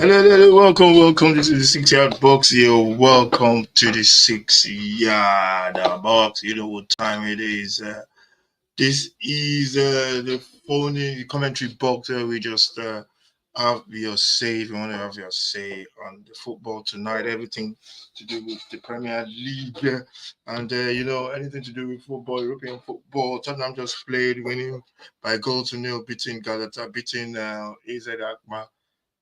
Hello, hello, welcome to the 6 yard box here. Welcome to the 6 yard box. You know what time it is. This is the phone in the commentary box where we just have your say. If you want to have your say on the football tonight, everything to do with the Premier League anything to do with football, European football. Tottenham just played, winning by goal to nil, beating Galata, beating AZ Akma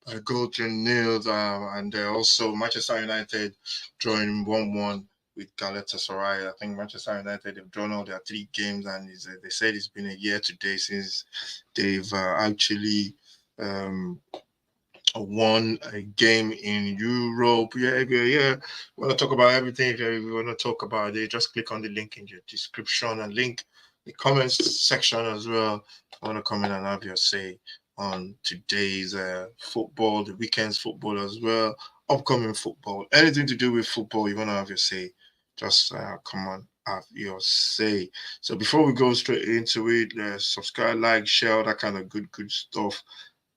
by goal to nil, and also Manchester United drawing 1-1 with Galatasaray. I think Manchester United have drawn all their 3 games, and they said it's been a year today since they've actually um, won a game in Europe. Yeah. We want to talk about everything. If you want to talk about it, just click on the link in your description and link the comments section as well. I want to come in and have your say on today's football, the weekend's football as well, upcoming football, anything to do with football. You want to have your say, just come on, have your say. So before we go straight into it, subscribe, like, share, all that kind of good stuff.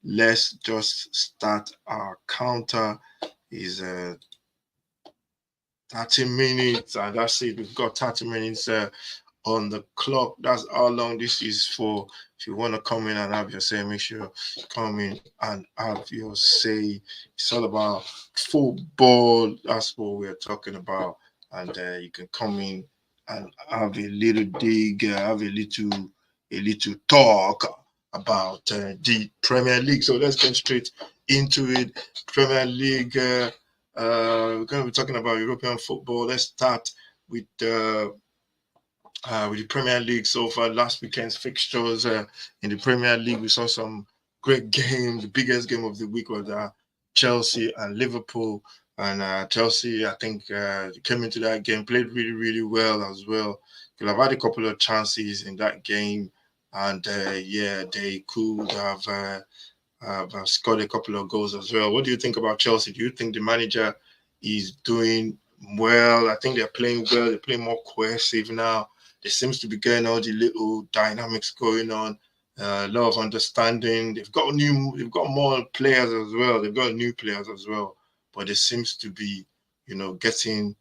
Let's just start our counter. Is 30 minutes, and that's it. We've got 30 minutes on the clock. That's how long this is for. If you want to come in and have your say, make sure you come in and have your say. It's all about football. That's what we're talking about. And you can come in and have a little dig, have a little talk about the Premier League. So let's get straight into it. Premier League. We're going to be talking about European football. Let's start with the Premier League so far. Last weekend's fixtures in the Premier League, we saw some great games. The biggest game of the week was Chelsea and Liverpool. And Chelsea, I think, came into that game, played really, really well as well. Could have had a couple of chances in that game. And they could have scored a couple of goals as well. What do you think about Chelsea? Do you think the manager is doing well? I think they're playing well. They're playing more cohesive now. There seems to be getting all the little dynamics going on. A lot of understanding. They've got more players as well. They've got new players as well. But there seems to be, getting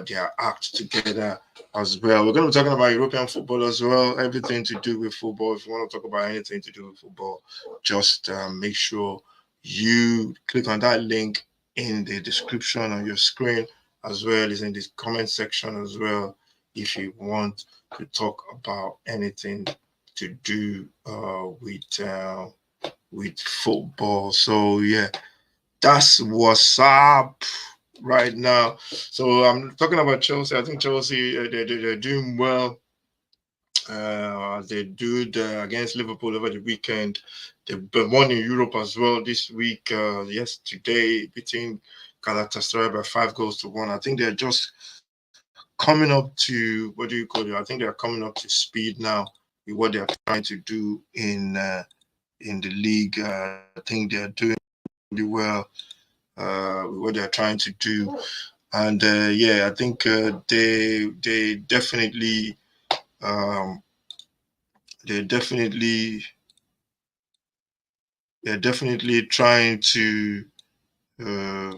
their act together as well. We're going to be talking about European football as well. Everything to do with football. If you want to talk about anything to do with football, just make sure you click on that link in the description on your screen, as well as in the comment section as well, if you want to talk about anything to do with football. So yeah, that's what's up right now. So I'm talking about Chelsea. I think Chelsea they're doing well as they do against Liverpool over the weekend. They've won in Europe as well this week. Yesterday, beating Galatasaray by 5 goals to 1. I think they're just coming up to, what do you call it? I think they're coming up to speed now with what they're trying to do in the league. I think they're doing really well with what they're trying to do. And I think they definitely um, they definitely they're definitely trying to uh,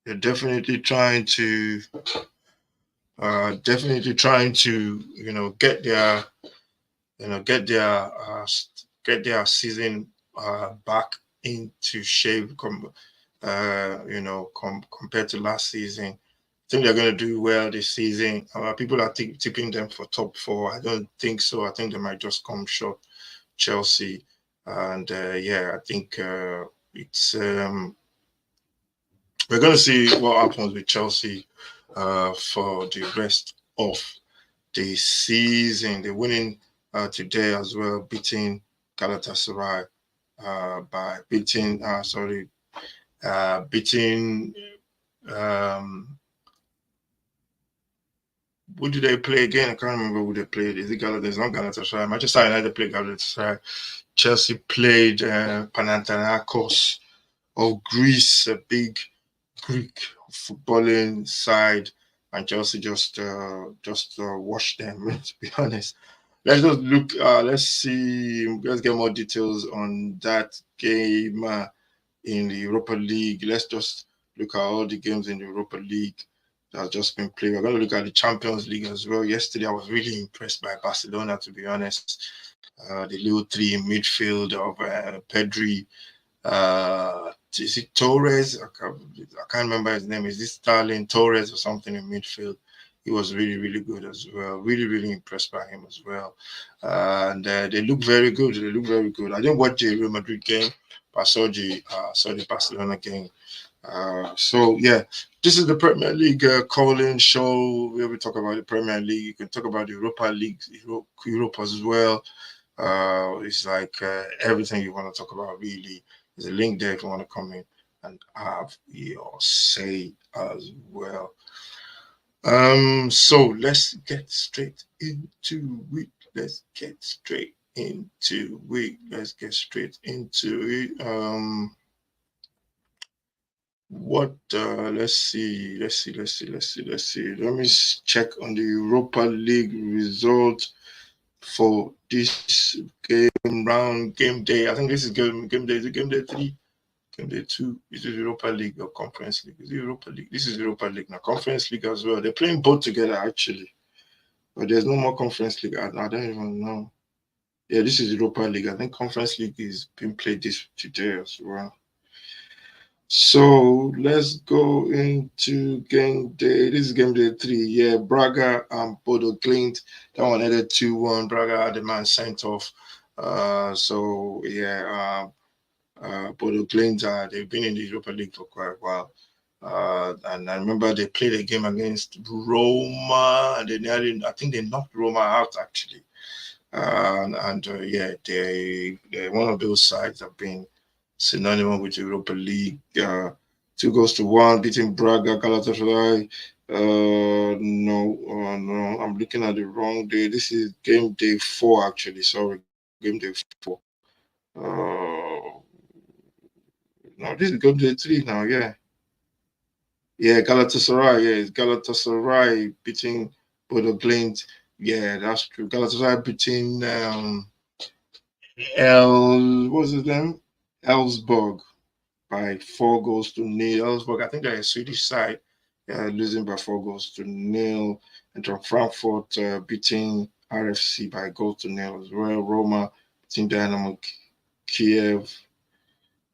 they're definitely trying to get their season back into shape compared to last season. I think they're going to do well this season. People are tipping them for top 4. I don't think so. I think they might just come short, Chelsea. And I think it's we're going to see what happens with Chelsea for the rest of the season. They're winning today as well, beating Galatasaray by beating um, who did they play again? I can't remember who they played. Is it Galatasaray? It's not Galatasaray. Manchester United played Galatasaray. Chelsea played Panathinaikos of Greece, a big Greek footballing side, and Chelsea just washed them. To be honest, let's just look. Let's see. Let's get more details on that game in the Europa League. Let's just look at all the games in the Europa League that have just been played. We're going to look at the Champions League as well. Yesterday, I was really impressed by Barcelona, to be honest. The little three in midfield of Pedri, is it Torres? I can't remember his name. Is this Starling Torres or something in midfield? He was really, really good as well. Really, really impressed by him as well. And they look very good. They look very good. I didn't watch the Real Madrid game, but I saw the Barcelona game. So yeah, this is the Premier League calling show where we talk about the Premier League. You can talk about the Europa League, Europe as well. It's like everything you want to talk about, really. There's a link there if you want to come in and have your say as well. So let's get straight into it. Let's get straight into it. Let's get straight into it. Let's see. Let me check on the Europa League result for this game day. I think this is game day. Is it game day 3? Game day 2? Is it Europa League or Conference League? Is it Europa League? This is Europa League now. Conference League as well. They're playing both together actually. But there's no more Conference League. I don't even know. Yeah, this is Europa League. I think Conference League is being played this today as well. So let's go into game day. This is game day 3. Yeah, Braga and Bodo Glimt. That one ended 2-1. Braga had the man sent off. So yeah, Bodo Glimt, they've been in the Europa League for quite a while. And I remember they played a game against Roma, and I think they knocked Roma out actually. Yeah, they're one of those sides that have been synonymous with Europa League. 2-1, beating Braga, Galatasaray. No, I'm looking at the wrong day. This is game day 4, actually. Sorry, game day 4. No, this is game day 3 now. Yeah, Galatasaray. Yeah, it's Galatasaray beating Bodo Glimt. Yeah, that's true. Galatasaray beating what's his name? Elfsborg by 4-0. Elfsborg, I think they're a Swedish side, losing by 4-0. And from Frankfurt beating RFC by 0-0 as well. Roma beating Dynamo Kiev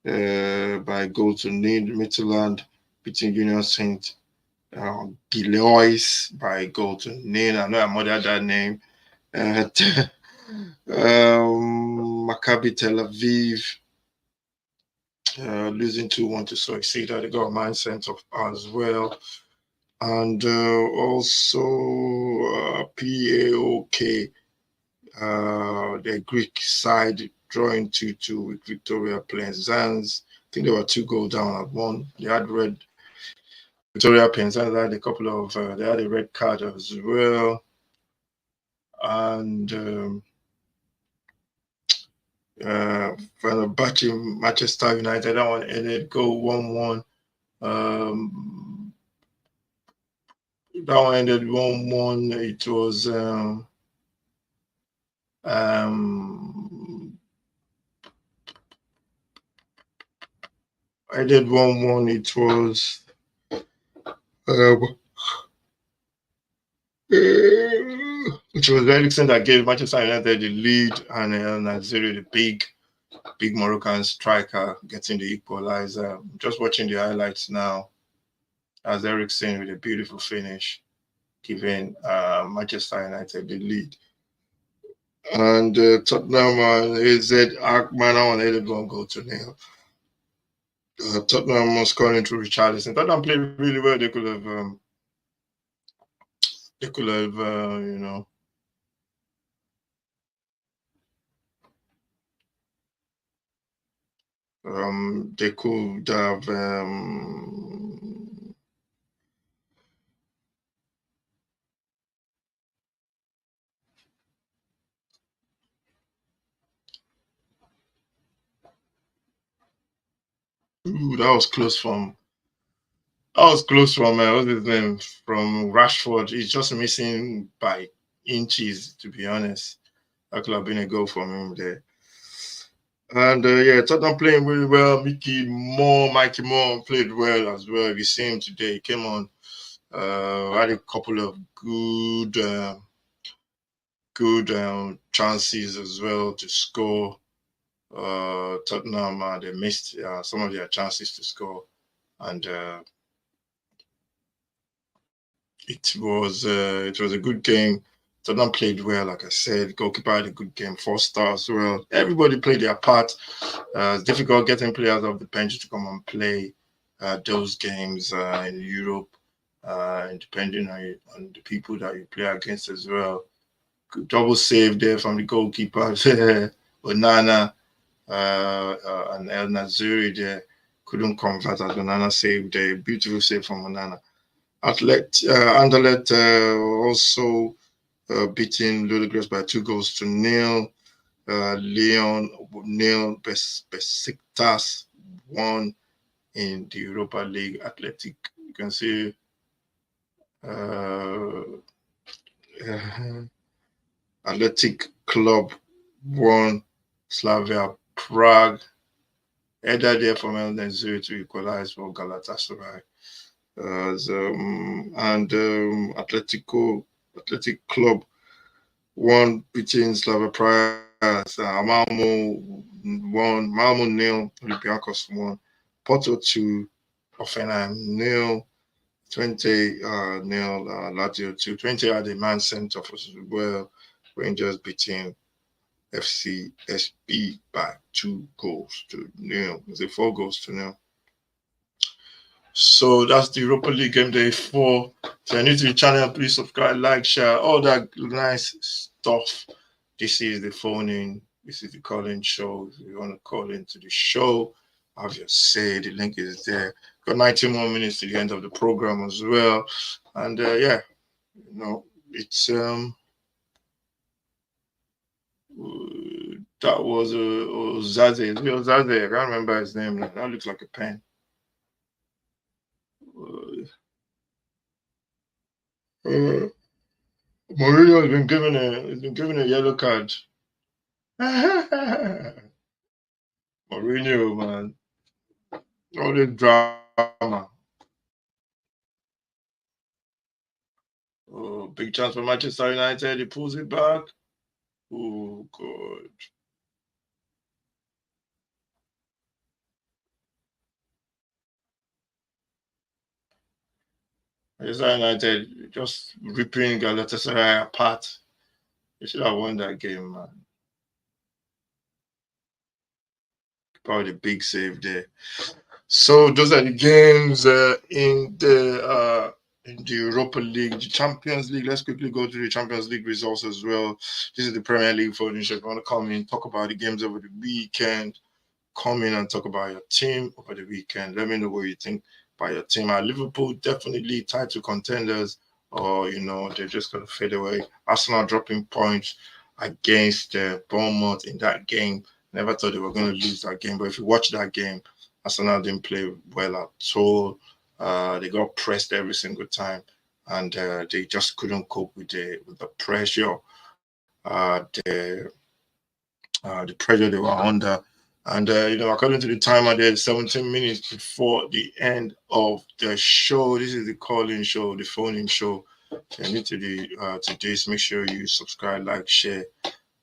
by 0-0. Midtjylland beating Union Saint Gillois by 0-0. I know I murdered that name. Maccabi Tel Aviv losing 2-1 to Soicida. They got a mind sent off as well. And also PAOK, the Greek side drawing 2-2 with Victoria Plenzance. I think they were 2 goals down at 1. They had red. Victoria Plenzance had a couple of, they had a red card as well. And Fenerbahce, Manchester United, that one ended go 1-1. That one ended 1-1. It was ended 1-1. It was which was Eriksen that gave Manchester United the lead, and Naziri, the big Moroccan striker, getting the equalizer. Just watching the highlights now, as Eriksen with a beautiful finish, giving Manchester United the lead. And Tottenham and AZ Alkmaar on 1-0. Tottenham was scoring through Richarlison. Tottenham played really well. They could have, you know, they could have that was close from what's his name, from Rashford. He's just missing by inches, to be honest. That could have been a goal from him there. And yeah, Tottenham playing really well. Mikey Moore played well as well. You see him today. He came on, had a couple of good chances as well to score. Tottenham they missed some of their chances to score, and it was a good game. Tottenham played well, like I said. Goalkeeper had a good game, 4 stars as well. Everybody played their part. It's difficult getting players off the bench to come and play those games in Europe, and depending on the people that you play against as well. Double save there from the goalkeeper, Onana and El Nazuri there couldn't convert as Onana saved a beautiful save from Onana. Anderlecht also beating Ludogorets by 2-0. Leon nil, Besiktas 1 in the Europa League. Athletic, you can see Athletic Club 1, Slavia Prague. Header there from El Nazuri to equalize for Galatasaray. Athletic Club 1 beating Slavia Prague. Malmo 0, Olympiacos 1, Porto 2, Hoffenheim 0, 20 0, Lazio 2. 20 had a man sent off as well. Rangers beating FCSB by 2-0. It's a 4-0. So that's the Europa League game day 4. If you're new to the channel, please subscribe, like, share, all that nice stuff. This is the phone in. This is the call-in show. If you want to call into the show, have your say. The link is there. Got 90 more minutes to the end of the program as well. And yeah, it's that was Ozaze. Ozaze. I can't remember his name. That looks like a pen. Mourinho has been given a yellow card. Mourinho, man, all the drama. Oh, big chance for Manchester United. He pulls it back. Oh God. Manchester United just ripping Galatasaray apart. They should have won that game, man. Probably the big save there. So those are the games in the Europa League, the Champions League. Let's quickly go through the Champions League results as well. This is the Premier League for If you want to come in, talk about the games over the weekend, come in and talk about your team over the weekend. Let me know what you think about your team. Are Liverpool definitely title contenders, or they're just going to fade away? Arsenal dropping points against Bournemouth in that game. Never thought they were going to lose that game, but if you watch that game, Arsenal didn't play well at all. They got pressed every single time, and they just couldn't cope with the pressure, the pressure they were under. And according to the timer, there's 17 minutes before the end of the show. This is the call-in show, the phone-in show. If you're new to this, make sure you subscribe, like, share,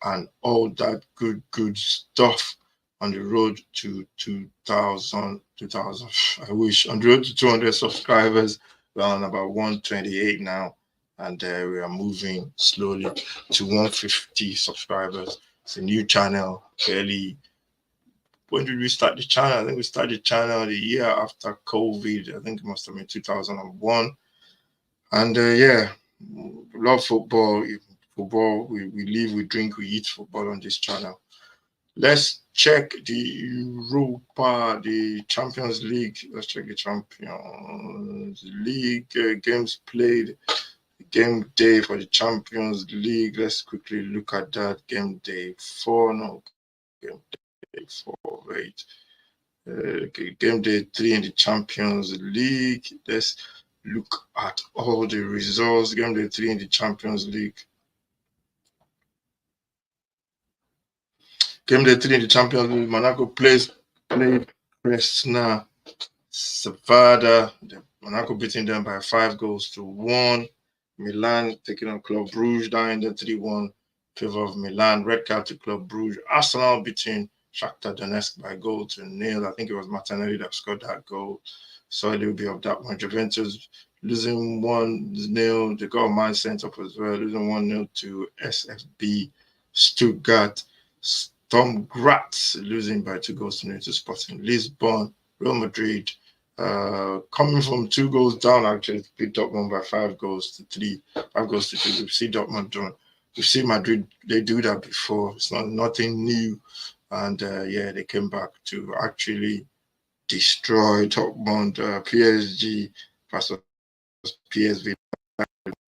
and all that good stuff on the road to 2000. I wish on the road to 200 subscribers. We're on about 128 now, and we are moving slowly to 150 subscribers. It's a new channel. When did we start the channel? I think we started the channel the year after COVID. I think it must have been 2001. And yeah, love football. We live, we drink, we eat football on this channel. Let's check the Europa, the Champions League. Let's check the Champions League games played. Game day for the Champions League. Let's quickly look at that. Game day 4. No, game day 4. Wait. Okay, game day 3 in the Champions League. Let's look at all the results. Game day 3 in the Champions League. Game day 3 in the Champions League. Monaco played Krasnodar Zavada. Monaco beating them by 5-1. Milan taking on Club Brugge down in the 3-1 favor of Milan. Red card to Club Brugge. Arsenal beating Shakhtar Donetsk by 0-0. I think it was Martinelli that scored that goal. So a little bit of that one. Juventus losing 1-0. They got a man sent up as well, losing 1-0 to SFB Stuttgart. Storm Graz losing by 2-0 to Sporting Lisbon. Real Madrid coming from 2 goals down, actually beat Dortmund by 5-3. 5-2. We've seen Dortmund done. We've seen Madrid, they do that before. It's nothing new. And they came back to actually destroy Dortmund. PSG versus PSV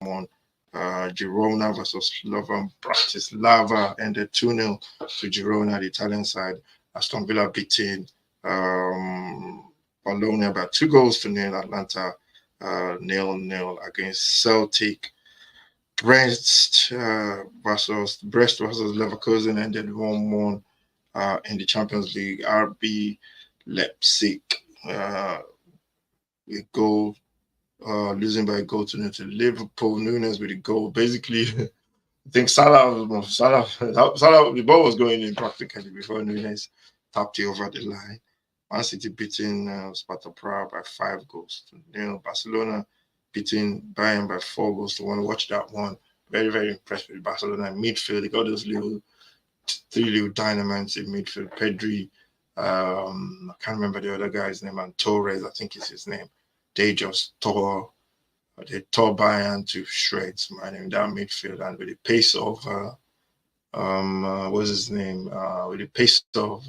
won. Girona versus Slovan Bratislava ended 2-0 to Girona, the Italian side. Aston Villa beating Bologna by 2-0. Atlanta 0-0 against Celtic. Brest versus Leverkusen ended 1-1 in the Champions League. RB Leipzig losing by a goal to Liverpool. Nunes with a goal. Basically, I think Salah, the ball was going in practically before Nunes tapped it over the line. Man City beating Sparta Prague by 5-0. Barcelona beating Bayern by 4-1. Watch that one. Very, very impressed with Barcelona midfield. They got those 3 little dynamites in midfield. Pedri, I can't remember the other guy's name, and Torres, I think is his name. They just tore Bayern to shreds, man, in that midfield. And with the pace of what's his name? With the pace of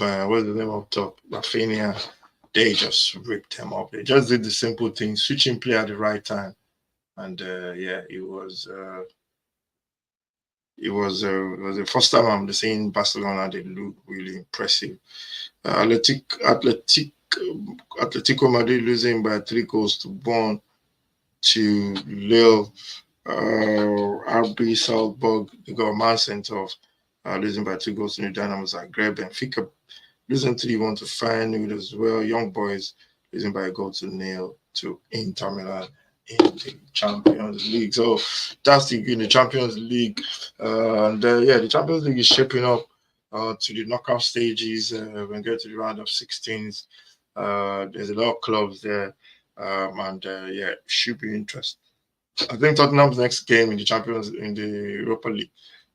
what's the name of top? Rafinha, they just ripped them up. They just did the simple thing, switching play at the right time. And it was the first time I'm seeing Barcelona. They look really impressive. Atletico Madrid losing by 3-1 to Lille. RB Salzburg, they got a man sent off, losing by 2 to New Dynamo Zagreb. Benfica losing 3-1 to Feyenoord as well. Young Boys losing by 1-0 to Inter Milan in the Champions League. So that's in the Champions League. The Champions League is shaping up to the knockout stages. When we get to the round of 16s, there's a lot of clubs there, should be interesting. I think Tottenham's next game in the Europa League,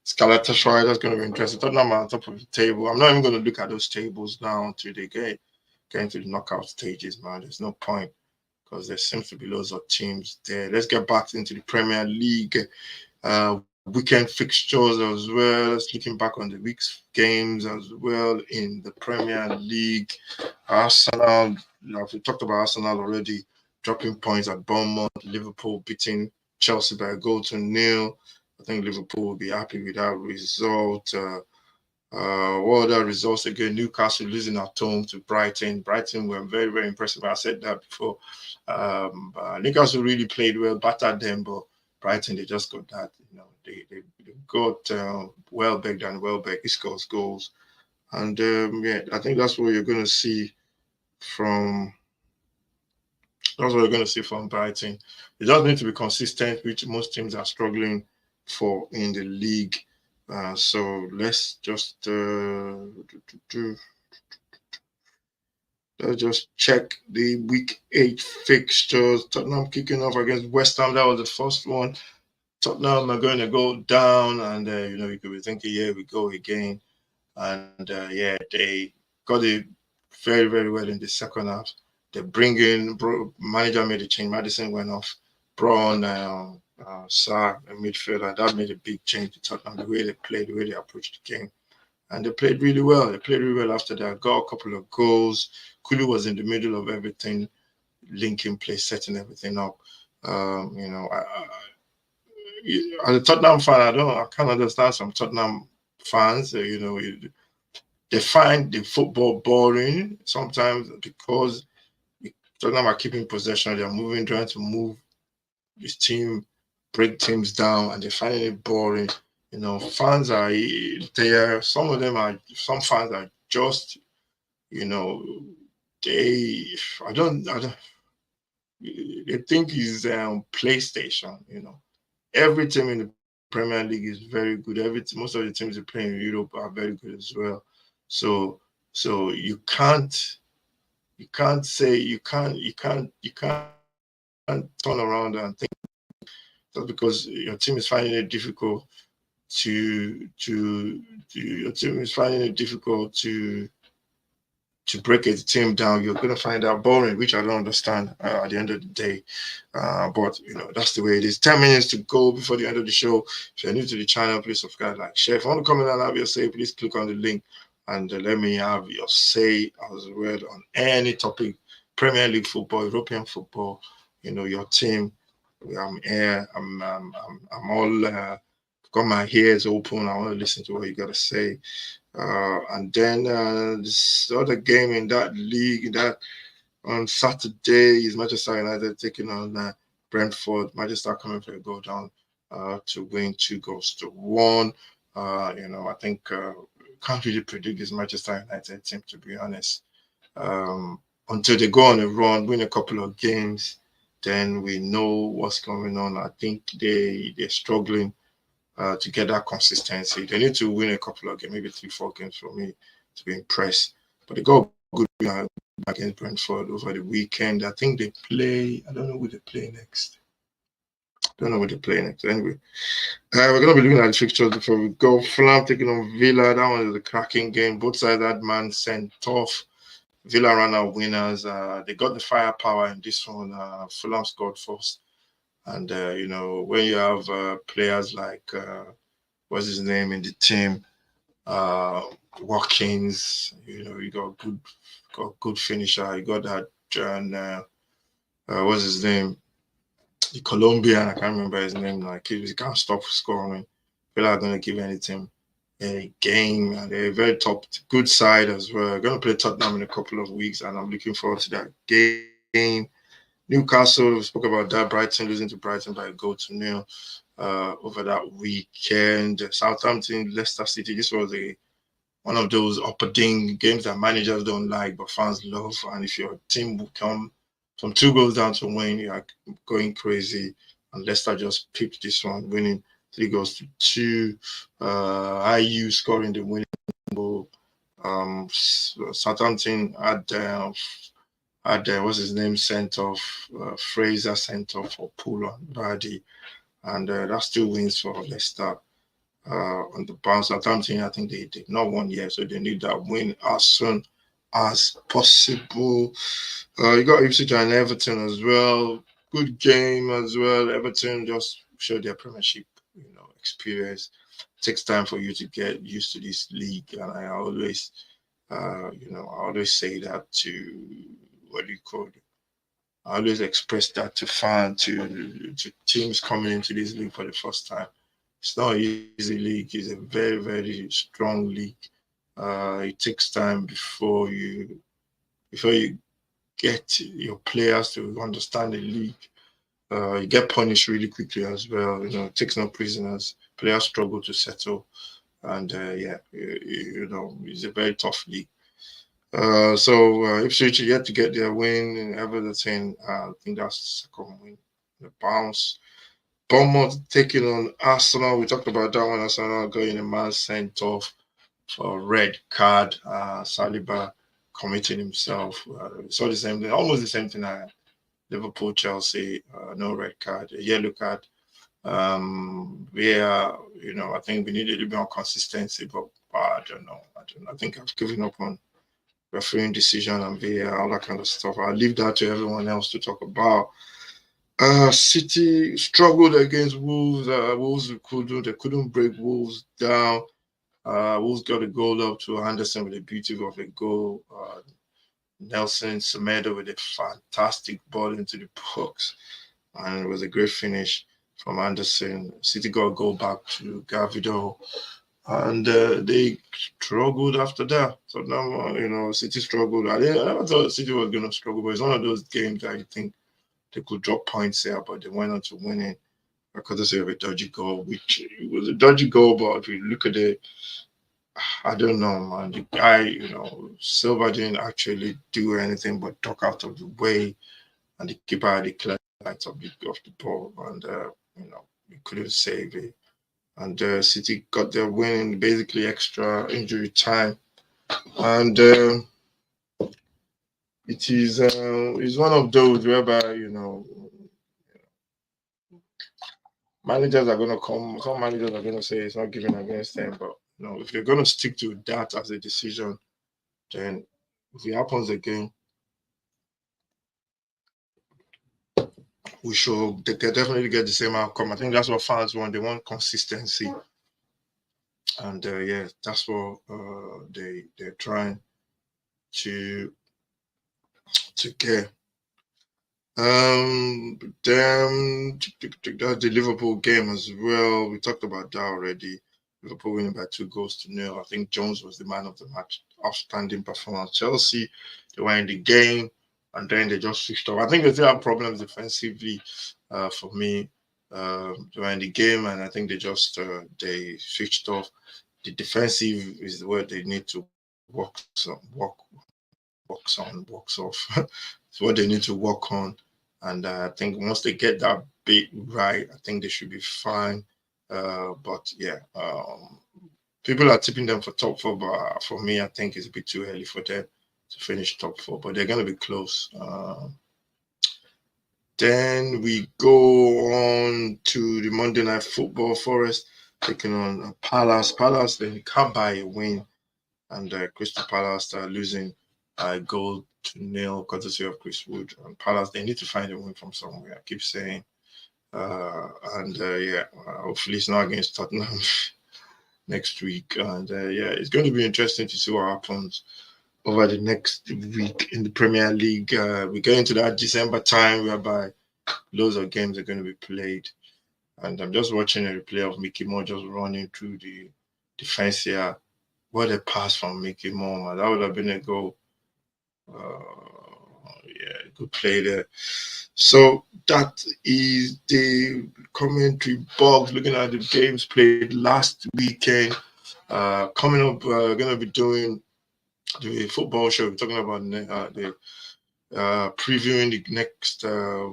Galatasaray, that's going to be interesting. Tottenham are on top of the table. I'm not even going to look at those tables now until they get into the knockout stages, man. There's no point because there seems to be loads of teams there. Let's get back into the Premier League. Weekend fixtures as well. Looking back on the week's games as well in the Premier League. Arsenal, we talked about Arsenal already, dropping points at Bournemouth. Liverpool beating Chelsea by 1-0. I think Liverpool will be happy with that result. What other results again? Newcastle losing at home to Brighton. Brighton were very, very impressive. I said that before. Newcastle really played well, battered them, but Brighton, they just got that. They got Welbeck and Welbeck. He scores goals, and I think that's what you're going to see from. That's what you're going to see from Brighton. They just need to be consistent, which most teams are struggling for in the league. So let's just check the week 8 fixtures. Tottenham kicking off against West Ham. That was the first one. Tottenham are going to go down, and you could be thinking, here we go again. And they got it very, very well in the second half. They bring in, manager made a change. Maddison went off, brought on Sarr in midfield, and that made a big change to Tottenham, the way they played, the way they approached the game. And they played really well. They played really well after that. Got a couple of goals. Kulu was in the middle of everything, linking play, setting everything up. As a Tottenham fan, I can't understand some Tottenham fans. They find the football boring sometimes because Tottenham are keeping possession. They're trying to move this team break teams down, and they're finding it boring. Fans are there. Some fans are just, you know, they, I don't, they think is PlayStation. Every team in the Premier League is very good. Most of the teams that play in Europe are very good as well. So, so you can't say you can't turn around and think just because your team is finding it difficult your team is finding it difficult to break a team down, you're going to find that boring, which I don't understand at the end of the day. But that's the way it is. 10 minutes to go before the end of the show. If you're new to the channel, please subscribe, like, share. If you want to comment and have your say, please click on the link and let me have your say as well on any topic. Premier League football, European football, your team. I'm here. I'm all got my ears open. I want to listen to what you got to say. And then this other game in that league that on Saturday is Manchester United taking on Brentford. Manchester coming for a goal down to win 2-1. I think can't really predict this Manchester United team, to be honest. Until they go on a run, win a couple of games, then we know what's going on. I think they're struggling to get that consistency. They need to win a couple of games, maybe 3-4 games for me to be impressed. But they got good against Brentford over the weekend. I think they play. I don't know who they play next. Anyway, we're going to be looking at the fixtures before we go. Fulham taking on Villa. That one is a cracking game. Both sides had man sent off. Villa ran out winners. They got the firepower in this one. Fulham scored first. And, when you have players like, what's his name in the team, Watkins, you got good finisher. You got that John, what's his name? The Colombian, I can't remember his name. Like, he can't stop scoring. They're not going to give anything a game. And they're a very top, good side as well. Going to play Tottenham in a couple of weeks, and I'm looking forward to that game. Newcastle, we spoke about that. Brighton losing to Brighton by a goal to nil over that weekend. Southampton, Leicester City. This was one of those upping games that managers don't like, but fans love. And if your team will come from 2 goals down to win, you're going crazy. And Leicester just picked this one, winning 3-2. IU scoring the winning goal. Southampton had what's his name sent off, Fraser sent off for Poole and Vardy, and that's 2 wins for Leicester on the bounce. Southampton, I think they did not won yet, so they need that win as soon as possible. You got Ipswich and Everton as well. Good game as well. Everton just showed their Premiership, experience. It takes time for you to get used to this league, and I always say that to what do you call it? I always express that to fans, to teams coming into this league for the first time. It's not an easy league. It's a very, very strong league. It takes time before you get your players to understand the league. You get punished really quickly as well. It takes no prisoners. Players struggle to settle, and it's a very tough league. So Ipswich yet to get their win in Everton. I think that's the second win. The bounce. Bournemouth taking on Arsenal. We talked about that one. Arsenal getting a man sent off for a red card. Saliba committing himself. So the same thing, almost the same thing. Liverpool, Chelsea, no red card, a yellow card. I think we need a little bit more consistency, but I don't know. I think I've given up on refereeing decision and VAR, all that kind of stuff. I'll leave that to everyone else to talk about. City struggled against Wolves. Wolves couldn't break Wolves down. Wolves got a goal up to Henderson with a beauty of a goal. Nelson Semedo with a fantastic ball into the box, and it was a great finish from Anderson. City got a goal back to Gavido, and they struggled after that. So now, City struggled. I never thought City was going to struggle, but it's one of those games that you think they could drop points here, but they went on to win it. courtesy of a dodgy goal, which it was a dodgy goal, but if you look at it, I don't know, man. The guy, Silva didn't actually do anything but duck out of the way, and the keeper had a clear sight of the ball, and he couldn't save it. And City got their win in basically extra injury time, and it's one of those whereby managers are going to come. Some managers are going to say it's not given against them, but if they're going to stick to that as a decision, then if it happens again, we should they can definitely get the same outcome. I think that's what fans want. They want consistency, and yeah, that's what they're trying to get. Then that's the Liverpool game as well. We talked about that already. Liverpool winning by 2-0. I think Jones was the man of the match. Outstanding performance. Chelsea, they were in the game and then they just switched off. I think they still have problems defensively. For me, they were in the game and I think they switched off. The defensive is where they need to works off. It's what they need to work on. And I think once they get that bit right, I think they should be fine. But yeah, people are tipping them for top four, but for me, I think it's a bit too early for them to finish top four. But they're going to be close. Then we go on to the Monday Night Football. Forest taking on Palace. Palace, they can't buy a win. And Crystal Palace are losing goal to nil courtesy of Chris Wood. And Palace, they need to find a win from somewhere. I keep saying. And yeah, hopefully it's not against Tottenham next week. And yeah, it's going to be interesting to see what happens over the next week in the Premier League. We get into that December time whereby loads of games are going to be played. And I'm just watching a replay of Mickey Moore just running through the defense here. What a pass from Mickey Moore, man. That would have been a goal. Yeah, good play there. So that is the commentary box. Looking at the games played last weekend. Coming up, we're going to be doing the football show. We're talking about the previewing the next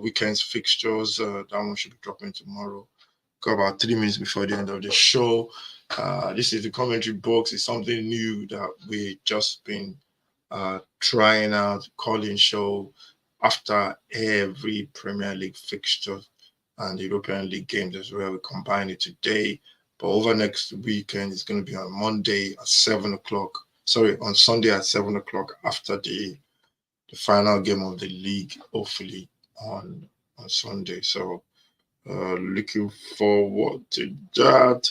weekend's fixtures. That one should be dropping tomorrow. Got about 3 minutes before the end of the show. This is the commentary box. It's something new that we just been trying out, calling show after every Premier League fixture and the European League games as well. We combine it today, but over next weekend it's going to be on Monday at 7 o'clock. Sorry, on Sunday at 7 o'clock after the final game of the league, hopefully on Sunday. So looking forward to that.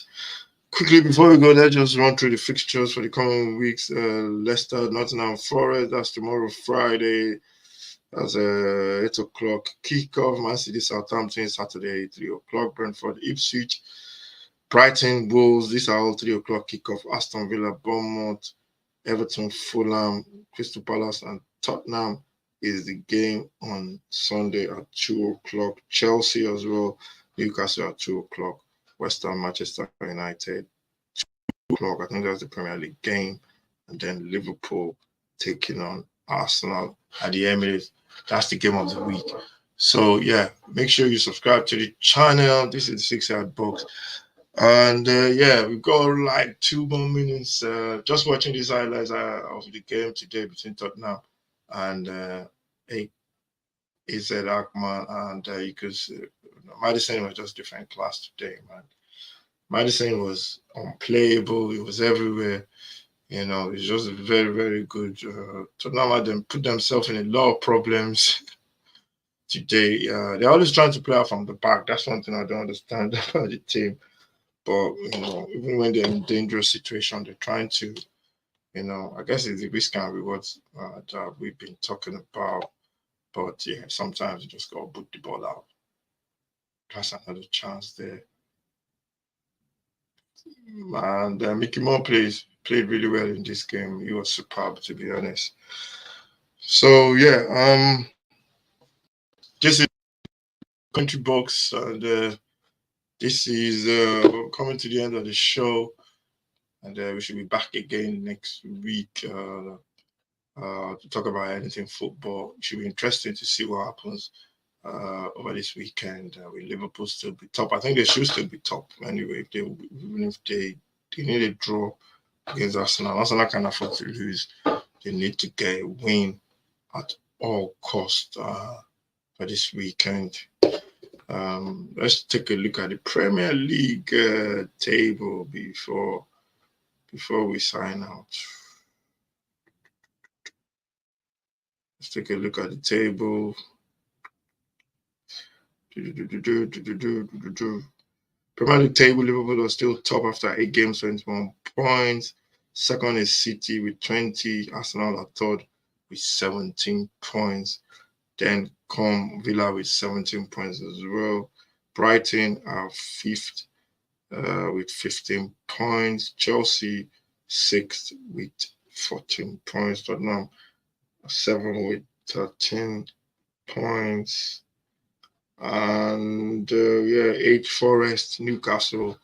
Quickly before we go, let's just run through the fixtures for the coming weeks. Leicester, Nottingham Forest, that's tomorrow, Friday. That's 8 o'clock kickoff. Man City, Southampton, Saturday, 3 o'clock. Brentford, Ipswich, Brighton, Wolves. These are all 3 o'clock kickoff. Aston Villa, Bournemouth, Everton, Fulham, Crystal Palace, and Tottenham is the game on Sunday at 2 o'clock. Chelsea as well. Newcastle at 2 o'clock. West Ham, Manchester United, 2 o'clock. I think that's the Premier League game. And then Liverpool taking on Arsenal at the Emirates. That's the game of the week. So yeah, make sure you subscribe to the channel. This is the 6 Yard Box. And yeah, we've got like 2 more minutes. Just watching these highlights of the game today between Tottenham and AZ Alkmaar. And you could see Madison was just different class today, man. Madison was unplayable. It was everywhere. It's just very, very good. Tottenham had them put themselves in a lot of problems today. They're always trying to play out from the back. That's one thing I don't understand about the team. But even when they're in dangerous situation, they're trying to, I guess it's the risk and rewards that we've been talking about. But yeah, sometimes you just gotta put the ball out. That's another chance there. And Mickey Moore played really well in this game. He was superb, to be honest. So yeah, this is country box, and This is coming to the end of the show, and we should be back again next week to talk about anything football. It should be interesting to see what happens over this weekend. Will Liverpool still be top? I think they should still be top anyway. Even if they need a draw against Arsenal, Arsenal can afford to lose. They need to get a win at all cost for this weekend. Let's take a look at the Premier League table before we sign out. Let's take a look at the table. Premier League table, Liverpool are still top after 8 games, 21 points. Second is City with 20. Arsenal are third with 17 points. Then come Villa with 17 points as well. Brighton are fifth with 15 points. Chelsea sixth with 14 points. Tottenham seventh with 13 points. And eight Forest, Newcastle,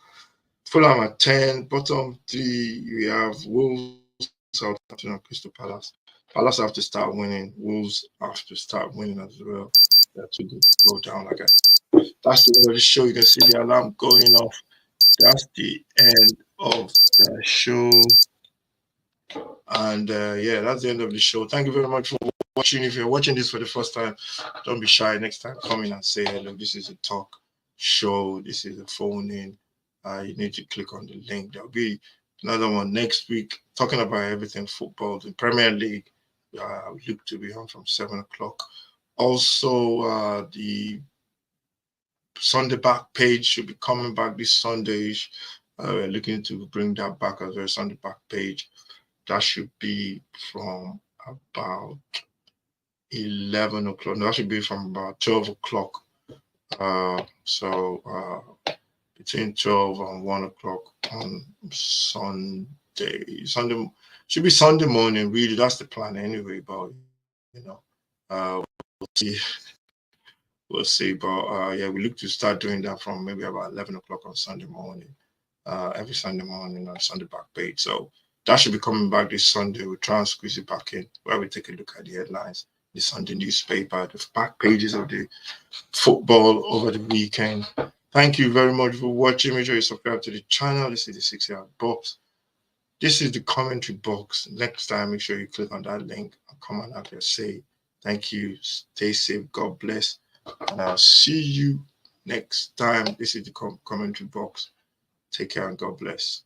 Fulham at 10. Bottom three, we have Wolves, Southampton, and Crystal Palace. Palace have to start winning. Wolves have to start winning as well. They're too good to go down like that. That's the end of the show. You can see the alarm going off. That's the end of the show. And that's the end of the show. Thank you very much for watching. If you're watching this for the first time, don't be shy. Next time, come in and say hello. This is a talk show. This is a phone in. You need to click on the link. There'll be another one next week talking about everything football. The Premier League look to be on from 7 o'clock. Also, the Sunday back page should be coming back this Sunday. We're looking to bring that back as well. Sunday back page. That should be from about 11 o'clock. No, that should be from about 12 o'clock. Between 12 and 1 o'clock on Sunday. Sunday should be Sunday morning, really. That's the plan anyway, but we'll see. We'll see. But we look to start doing that from maybe about 11 o'clock on Sunday morning. Every Sunday morning on Sunday back page. So that should be coming back this Sunday. We'll try and squeeze it back in where we take a look at the headlines, the Sunday newspaper, the back pages of the football over the weekend. Thank you very much for watching. Make sure you subscribe to the channel. This is the 6 Yard Box. This is the commentary box. Next time, make sure you click on that link and come and have your say. Thank you. Stay safe. God bless. And I'll see you next time. This is the commentary box. Take care and God bless.